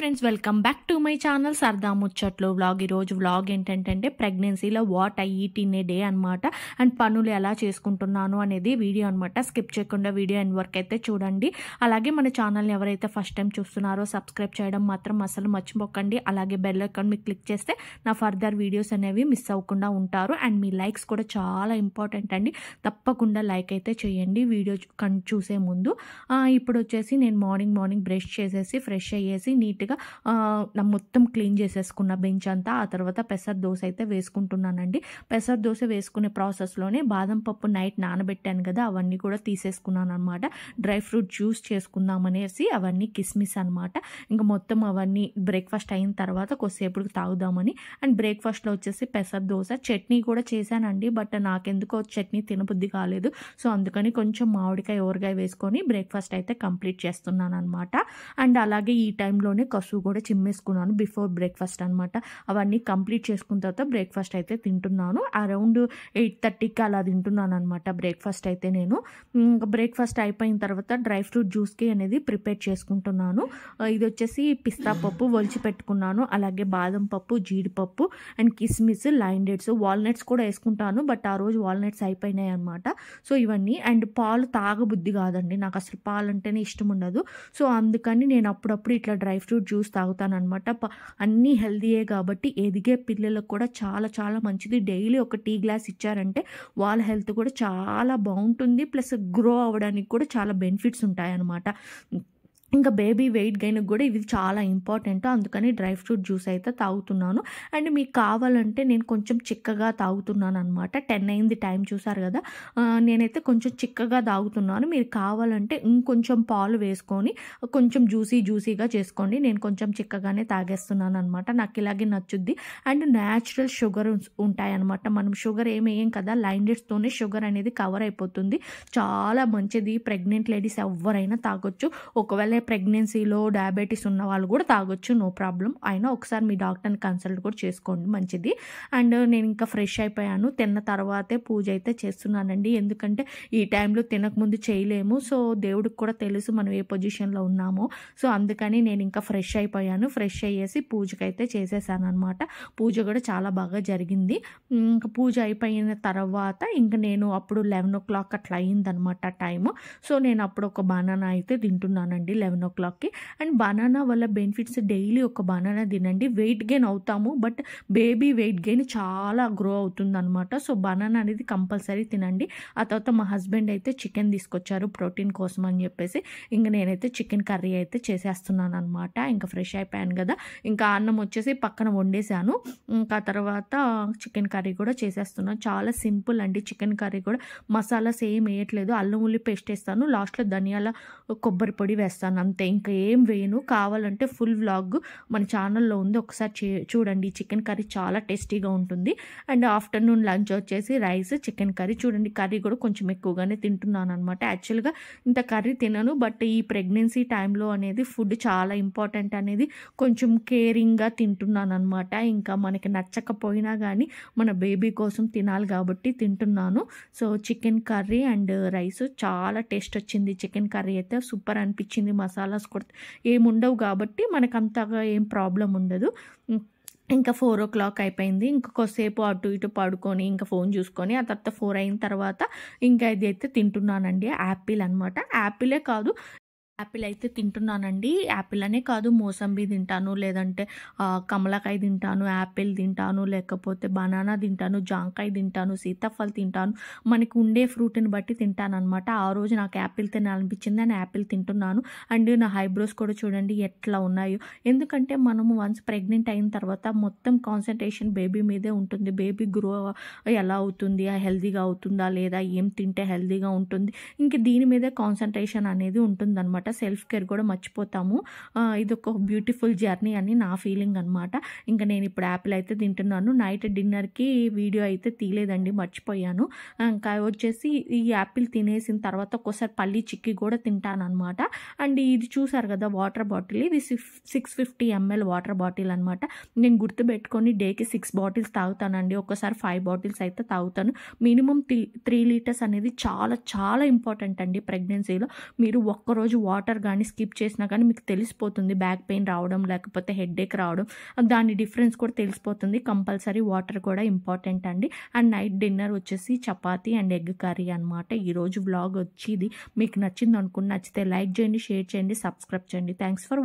Friends, welcome back to my channel సరదా ముచ్చట్లు vlog. ఈరోజు వ్లాగ్ ఏంటంటే ప్రెగ్నెన్సీలో what I eat in a day అనమాట. అండ్ పనులు ఎలా చేసుకుంటున్నాను అనేది వీడియో అనమాట. స్కిప్ చేయకుండా వీడియో ఎండ్ వరకు అయితే చూడండి. అలాగే మన ఛానల్ని ఎవరైతే ఫస్ట్ టైం చూస్తున్నారో సబ్స్క్రైబ్ చేయడం మాత్రం అసలు మర్చిపోకండి. అలాగే బెల్ ఐకాన్ మీకు క్లిక్ చేస్తే నా ఫర్దర్ వీడియోస్ అనేవి మిస్ అవ్వకుండా ఉంటారు. అండ్ మీ లైక్స్ కూడా చాలా ఇంపార్టెంట్ అండి. తప్పకుండా లైక్ అయితే చేయండి వీడియో చూసే ముందు. ఇప్పుడు వచ్చేసి నేను మార్నింగ్ బ్రష్ చేసేసి ఫ్రెష్ అయ్యేసి నీట్గా మొత్తం క్లీన్ చేసేసుకున్న బెంచ్ అంతా. ఆ తర్వాత పెసర దోశ అయితే వేసుకుంటున్నానండి. పెసర దోశ వేసుకునే ప్రాసెస్లోనే బాదం పప్పు నైట్ నానబెట్టాను కదా, అవన్నీ కూడా తీసేసుకున్నాను అనమాట. డ్రై ఫ్రూట్ జ్యూస్ చేసుకుందామనేసి అవన్నీ కిస్మిస్ అనమాట. ఇంకా మొత్తం అవన్నీ బ్రేక్ఫాస్ట్ అయిన తర్వాత కొద్దిసేపు తాగుదామని. అండ్ బ్రేక్ఫాస్ట్లో వచ్చేసి పెసర దోశ చట్నీ కూడా చేశానండి. బట్ నాకెందుకో చట్నీ తినబుద్ధి కాలేదు. సో అందుకని కొంచెం మామిడికాయ ఊరగాయ వేసుకొని బ్రేక్ఫాస్ట్ అయితే కంప్లీట్ చేస్తున్నాను అనమాట. అండ్ అలాగే ఈ టైంలోనే కసు కూడా చిమ్మేసుకున్నాను బిఫోర్ బ్రేక్ఫాస్ట్ అనమాట. అవన్నీ కంప్లీట్ చేసుకున్న తర్వాత బ్రేక్ఫాస్ట్ అయితే తింటున్నాను. అరౌండ్ 8:30కి అలా తింటున్నాను అనమాట బ్రేక్ఫాస్ట్ అయితే. నేను బ్రేక్ఫాస్ట్ అయిపోయిన తర్వాత డ్రై ఫ్రూట్ జ్యూస్కి అనేది ప్రిపేర్ చేసుకుంటున్నాను. ఇది వచ్చేసి పిస్తా పప్పు ఒలిచి పెట్టుకున్నాను. అలాగే బాదం పప్పు, జీడిపప్పు అండ్ కిస్మిస్, లైన్ డేట్స్, వాల్నట్స్ కూడా వేసుకుంటాను. బట్ ఆ రోజు వాల్నట్స్ అయిపోయినాయి అనమాట. సో ఇవన్నీ. అండ్ పాలు తాగబుద్ధి కాదండి, నాకు అసలు పాలు అంటేనే ఇష్టం ఉండదు. సో అందుకని నేను అప్పుడప్పుడు ఇట్లా డ్రై ఫ్రూట్ జ్యూస్ తాగుతాను అనమాట. అన్నీ హెల్తీయే కాబట్టి ఎదిగే పిల్లలకు కూడా చాలా చాలా మంచిది. డైలీ ఒక టీ గ్లాస్ ఇచ్చారంటే వాళ్ళ హెల్త్ కూడా చాలా బాగుంటుంది. ప్లస్ గ్రో అవ్వడానికి కూడా చాలా బెనిఫిట్స్ ఉంటాయన్నమాట. ఇంకా బేబీ వెయిట్ గెయిన్కి కూడా ఇది చాలా ఇంపార్టెంట్. అందుకని డ్రై ఫ్రూట్ జ్యూస్ అయితే తాగుతున్నాను. అండ్ మీకు కావాలంటే నేను కొంచెం చిక్కగా తాగుతున్నాను అనమాట. 10 అయింది టైం, చూసారు కదా. నేనైతే కొంచెం చిక్కగా తాగుతున్నాను. మీరు కావాలంటే ఇంకొంచెం పాలు వేసుకొని కొంచెం జ్యూసీగా చేసుకోండి. నేను కొంచెం చిక్కగానే తాగేస్తున్నాను అనమాట. నాకు ఇలాగే నచ్చుద్ది. అండ్ న్యాచురల్ షుగర్ ఉంటాయన్నమాట. మనం షుగర్ ఏమేయం కదా, లైన్ డేట్స్తోనే షుగర్ అనేది కవర్ అయిపోతుంది. చాలా మంచిది. ప్రెగ్నెంట్ లేడీస్ ఎవరైనా తాగొచ్చు. ఒకవేళ ప్రెగ్నెన్సీలో డయాబెటీస్ ఉన్న వాళ్ళు కూడా తాగొచ్చు, నో ప్రాబ్లం. అయినా ఒకసారి మీ డాక్టర్ని కన్సల్ట్ కూడా చేసుకోండి, మంచిది. అండ్ నేను ఇంకా ఫ్రెష్ అయిపోయాను. తిన్న తర్వాతే పూజ అయితే చేస్తున్నానండి. ఎందుకంటే ఈ టైంలో తినకముందు చేయలేము. సో దేవుడికి కూడా తెలుసు మనం ఏ పొజిషన్లో ఉన్నామో. సో అందుకని నేను ఇంకా ఫ్రెష్ అయిపోయాను. ఫ్రెష్ అయ్యేసి పూజకైతే చేసేసాను అనమాట. పూజ కూడా చాలా బాగా జరిగింది. ఇంకా పూజ అయిపోయిన తర్వాత ఇంకా నేను అప్పుడు 11 o'clock అట్లా అయిందనమాట టైము. సో నేను అప్పుడు ఒక బనానా అయితే తింటున్నానండి 11 o'clockకి. అండ్ బనానా వల్ల బెనిఫిట్స్, డైలీ ఒక బనానా తినండి. వెయిట్ గెయిన్ అవుతాము, బట్ బేబీ వెయిట్ గెయిన్ చాలా గ్రో అవుతుంది అనమాట. సో బనానా అనేది కంపల్సరీ తినండి. ఆ తర్వాత మా హస్బెండ్ అయితే చికెన్ తీసుకొచ్చారు ప్రోటీన్ కోసం అని చెప్పేసి. ఇంకా నేనైతే చికెన్ కర్రీ అయితే చేసేస్తున్నాను అనమాట. ఇంకా ఫ్రెష్ అయిపోయాను కదా, ఇంకా అన్నం వచ్చేసి పక్కన వండేసాను. ఇంకా తర్వాత చికెన్ కర్రీ కూడా చేసేస్తున్నాను. చాలా సింపుల్ అండి చికెన్ కర్రీ కూడా. మసాలాస్ ఏం వేయట్లేదు. అల్లం ఉల్లి పేస్ట్ వేస్తాను, లాస్ట్లో ధనియాల కొబ్బరి పొడి వేస్తాను, అంతే. ఇంకా ఏం వేయను. కావాలంటే ఫుల్ వ్లాగ్ మన ఛానల్లో ఉంది, ఒకసారి చూడండి. చికెన్ కర్రీ చాలా టేస్టీగా ఉంటుంది. అండ్ ఆఫ్టర్నూన్ లంచ్ వచ్చేసి రైస్, చికెన్ కర్రీ. చూడండి కర్రీ కూడా కొంచెం ఎక్కువగానే తింటున్నాను అనమాట. యాక్చువల్గా ఇంత కర్రీ తినను, బట్ ఈ ప్రెగ్నెన్సీ టైంలో అనేది ఫుడ్ చాలా ఇంపార్టెంట్ అనేది కొంచెం కేరింగ్గా తింటున్నాను అనమాట. ఇంకా మనకి నచ్చకపోయినా కానీ మన బేబీ కోసం తినాలి కాబట్టి తింటున్నాను. So chicken curry and rice చాలా టేస్ట్ వచ్చింది. చికెన్ కర్రీ అయితే సూపర్ అనిపించింది. మసాలాస్ కూడా ఏముండవు కాబట్టి మనకు అంతగా ఏం ప్రాబ్లం ఉండదు. ఇంకా 4 o'clock అయిపోయింది. ఇంకా కొద్దిసేపు అటు ఇటు పడుకొని ఇంకా ఫోన్ చూసుకొని ఆ తర్వాత 4 అయిన తర్వాత ఇంకా ఇది అయితే తింటున్నానండి. యాపిల్ అనమాట. యాపిలే కాదు, యాపిల్ అయితే తింటున్నానండి. యాపిల్ అనే కాదు, మోసంబి తింటాను, లేదంటే కమలాకాయ తింటాను, యాపిల్ తింటాను, లేకపోతే బనానా తింటాను, జాంకాయ తింటాను, సీతాఫల్ తింటాను. మనకి ఉండే ఫ్రూట్ని బట్టి తింటాను అనమాట. ఆ రోజు నాకు యాపిల్ తినాలనిపించింది అని యాపిల్ తింటున్నాను. అండ్ నా ఐబ్రోస్ కూడా చూడండి ఎట్లా ఉన్నాయో. ఎందుకంటే మనము వన్స్ ప్రెగ్నెంట్ అయిన తర్వాత మొత్తం కాన్సన్ట్రేషన్ బేబీ మీదే ఉంటుంది. బేబీ గ్రో ఎలా అవుతుంది, హెల్తీగా అవుతుందా లేదా, ఏం తింటే హెల్తీగా ఉంటుంది, ఇంక దీని మీదే కాన్సన్ట్రేషన్ అనేది ఉంటుంది అనమాట. సెల్ఫ్ కేర్ కూడా మర్చిపోతాము. ఇది ఒక బ్యూటిఫుల్ జర్నీ అని నా ఫీలింగ్ అనమాట. ఇంకా నేను ఇప్పుడు యాపిల్ అయితే తింటున్నాను. నైట్ డిన్నర్కి వీడియో అయితే తీయలేదండి, మర్చిపోయాను. ఇంకా వచ్చేసి ఈ యాపిల్ తినేసిన తర్వాత ఒక్కోసారి పల్లి చిక్కీ కూడా తింటాను అనమాట. అండ్ ఇది చూసారు కదా వాటర్ బాటిల్, ఇది 650 ml వాటర్ బాటిల్ అనమాట. నేను గుర్తుపెట్టుకొని డేకి 6 బాటిల్స్ తాగుతానండి. ఒక్కసారి 5 బాటిల్స్ అయితే తాగుతాను. మినిమం 3 లీటర్స్ అనేది చాలా చాలా ఇంపార్టెంట్ అండి ప్రెగ్నెన్సీలో. మీరు ఒక్కరోజు వాటర్ కానీ స్కిప్ చేసినా కానీ మీకు తెలిసిపోతుంది బ్యాక్ పెయిన్ రావడం లేకపోతే హెడేక్ రావడం దాని డిఫరెన్స్ కూడా తెలిసిపోతుంది. కంపల్సరీ వాటర్ కూడా ఇంపార్టెంట్ అండి. అండ్ నైట్ డిన్నర్ వచ్చేసి చపాతీ అండ్ ఎగ్ కర్రీ అనమాట. ఈరోజు వ్లాగ్ వచ్చి ఇది మీకు నచ్చింది అనుకుని నచ్చితే లైక్ చేయండి, షేర్ చేయండి, సబ్స్క్రైబ్ చేయండి. Thanks for